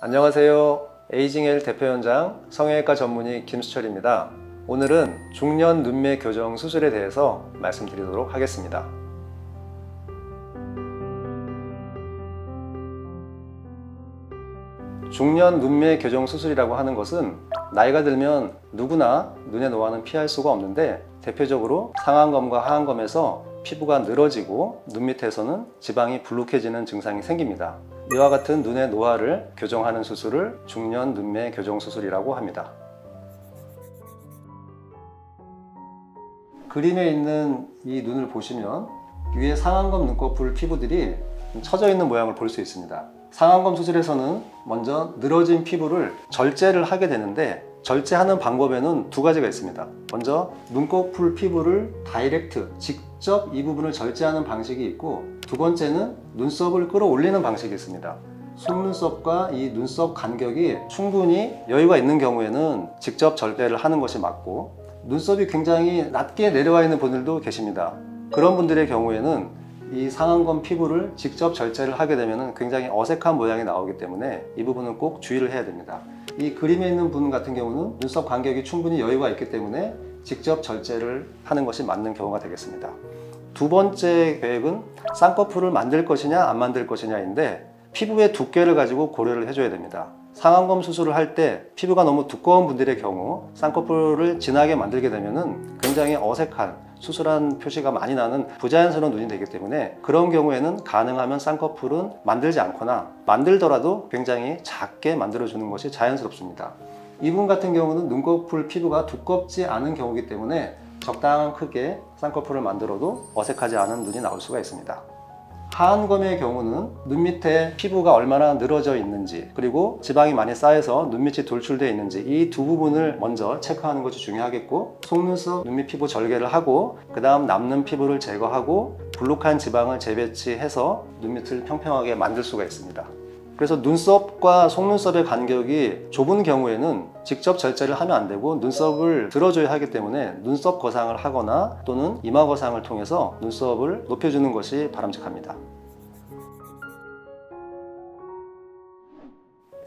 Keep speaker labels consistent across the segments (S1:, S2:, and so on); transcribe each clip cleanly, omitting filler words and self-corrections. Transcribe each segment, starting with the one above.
S1: 안녕하세요. 에이징엘 대표연장 성형외과 전문의 김수철입니다. 오늘은 중년 눈매 교정 수술에 대해서 말씀드리도록 하겠습니다. 중년 눈매 교정 수술이라고 하는 것은 나이가 들면 누구나 눈의 노화는 피할 수가 없는데, 대표적으로 상안검과 하안검에서 피부가 늘어지고 눈 밑에서는 지방이 불룩해지는 증상이 생깁니다. 이와 같은 눈의 노화를 교정하는 수술을 중년 눈매 교정 수술이라고 합니다. 그림에 있는 이 눈을 보시면 위에 상안검 눈꺼풀 피부들이 처져 있는 모양을 볼 수 있습니다. 상안검 수술에서는 먼저 늘어진 피부를 절제를 하게 되는데, 절제하는 방법에는 두 가지가 있습니다. 먼저 눈꺼풀 피부를 다이렉트, 직접 이 부분을 절제하는 방식이 있고, 두 번째는 눈썹을 끌어올리는 방식이 있습니다. 속눈썹과 이 눈썹 간격이 충분히 여유가 있는 경우에는 직접 절제를 하는 것이 맞고, 눈썹이 굉장히 낮게 내려와 있는 분들도 계십니다. 그런 분들의 경우에는 이 상안검 피부를 직접 절제를 하게 되면 굉장히 어색한 모양이 나오기 때문에 이 부분은 꼭 주의를 해야 됩니다. 이 그림에 있는 분 같은 경우는 눈썹 간격이 충분히 여유가 있기 때문에 직접 절제를 하는 것이 맞는 경우가 되겠습니다. 두 번째 계획은 쌍꺼풀을 만들 것이냐 안 만들 것이냐인데, 피부의 두께를 가지고 고려를 해줘야 됩니다. 상안검 수술을 할 때 피부가 너무 두꺼운 분들의 경우 쌍꺼풀을 진하게 만들게 되면 굉장히 어색한, 수술한 표시가 많이 나는 부자연스러운 눈이 되기 때문에, 그런 경우에는 가능하면 쌍꺼풀은 만들지 않거나 만들더라도 굉장히 작게 만들어주는 것이 자연스럽습니다. 이분 같은 경우는 눈꺼풀 피부가 두껍지 않은 경우이기 때문에 적당한 크기의 쌍꺼풀을 만들어도 어색하지 않은 눈이 나올 수가 있습니다. 하안검의 경우는 눈 밑에 피부가 얼마나 늘어져 있는지, 그리고 지방이 많이 쌓여서 눈 밑이 돌출되어 있는지, 이 두 부분을 먼저 체크하는 것이 중요하겠고, 속눈썹, 눈 밑 피부 절개를 하고 그 다음 남는 피부를 제거하고 불룩한 지방을 재배치해서 눈 밑을 평평하게 만들 수가 있습니다. 그래서 눈썹과 속눈썹의 간격이 좁은 경우에는 직접 절제를 하면 안 되고 눈썹을 들어줘야 하기 때문에 눈썹 거상을 하거나 또는 이마 거상을 통해서 눈썹을 높여주는 것이 바람직합니다.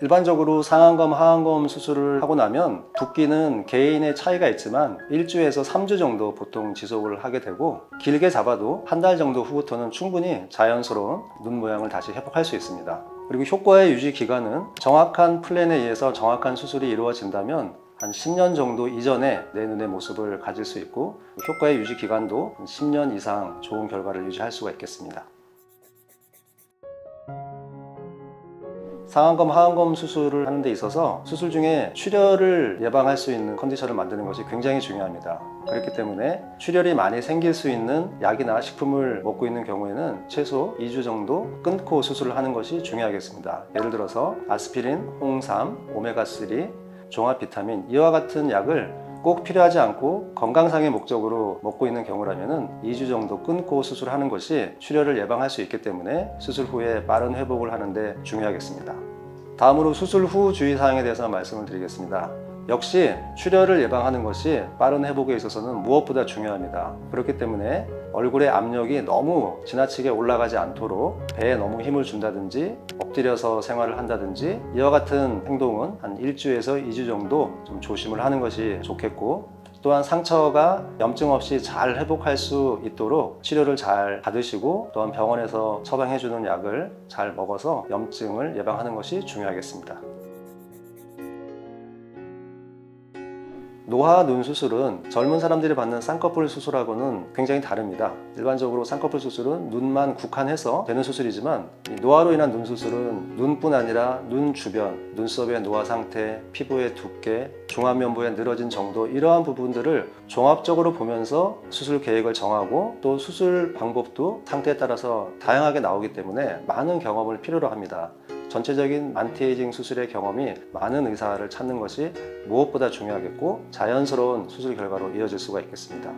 S1: 일반적으로 상안검, 하안검 수술을 하고 나면 붓기는 개인의 차이가 있지만 1주에서 3주 정도 보통 지속을 하게 되고, 길게 잡아도 한 달 정도 후부터는 충분히 자연스러운 눈 모양을 다시 회복할 수 있습니다. 그리고 효과의 유지 기간은 정확한 플랜에 의해서 정확한 수술이 이루어진다면 한 10년 정도 이전에 내 눈의 모습을 가질 수 있고, 효과의 유지 기간도 10년 이상 좋은 결과를 유지할 수가 있겠습니다. 상안검, 하안검 수술을 하는 데 있어서 수술 중에 출혈을 예방할 수 있는 컨디션을 만드는 것이 굉장히 중요합니다. 그렇기 때문에 출혈이 많이 생길 수 있는 약이나 식품을 먹고 있는 경우에는 최소 2주 정도 끊고 수술을 하는 것이 중요하겠습니다. 예를 들어서 아스피린, 홍삼, 오메가3, 종합 비타민, 이와 같은 약을 꼭 필요하지 않고 건강상의 목적으로 먹고 있는 경우라면 2주 정도 끊고 수술하는 것이 출혈을 예방할 수 있기 때문에 수술 후에 빠른 회복을 하는 데 중요하겠습니다. 다음으로 수술 후 주의사항에 대해서 말씀을 드리겠습니다. 역시 출혈을 예방하는 것이 빠른 회복에 있어서는 무엇보다 중요합니다. 그렇기 때문에 얼굴의 압력이 너무 지나치게 올라가지 않도록 배에 너무 힘을 준다든지 엎드려서 생활을 한다든지, 이와 같은 행동은 한 1주에서 2주 정도 좀 조심을 하는 것이 좋겠고, 또한 상처가 염증 없이 잘 회복할 수 있도록 치료를 잘 받으시고, 또한 병원에서 처방해주는 약을 잘 먹어서 염증을 예방하는 것이 중요하겠습니다. 노화 눈 수술은 젊은 사람들이 받는 쌍꺼풀 수술하고는 굉장히 다릅니다. 일반적으로 쌍꺼풀 수술은 눈만 국한해서 되는 수술이지만, 노화로 인한 눈 수술은 눈뿐 아니라 눈 주변, 눈썹의 노화 상태, 피부의 두께, 중안면부의 늘어진 정도, 이러한 부분들을 종합적으로 보면서 수술 계획을 정하고, 또 수술 방법도 상태에 따라서 다양하게 나오기 때문에 많은 경험을 필요로 합니다. 전체적인 안티에이징 수술의 경험이 많은 의사를 찾는 것이 무엇보다 중요하겠고, 자연스러운 수술 결과로 이어질 수가 있겠습니다.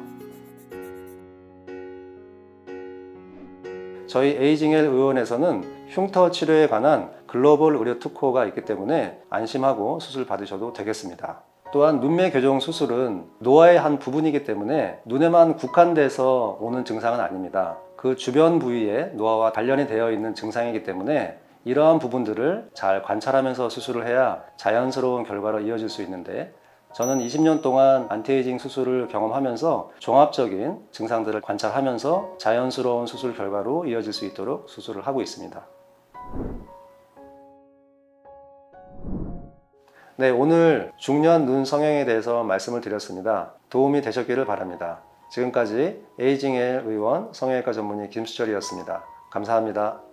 S1: 저희 에이징엘 의원에서는 흉터 치료에 관한 글로벌 의료 특허가 있기 때문에 안심하고 수술 받으셔도 되겠습니다. 또한 눈매 교정 수술은 노화의 한 부분이기 때문에 눈에만 국한돼서 오는 증상은 아닙니다. 그 주변 부위에 노화와 관련이 되어 있는 증상이기 때문에 이러한 부분들을 잘 관찰하면서 수술을 해야 자연스러운 결과로 이어질 수 있는데, 저는 20년 동안 안티에이징 수술을 경험하면서 종합적인 증상들을 관찰하면서 자연스러운 수술 결과로 이어질 수 있도록 수술을 하고 있습니다. 네, 오늘 중년 눈 성형에 대해서 말씀을 드렸습니다. 도움이 되셨기를 바랍니다. 지금까지 에이징엘 의원 성형외과 전문의 김수철이었습니다. 감사합니다.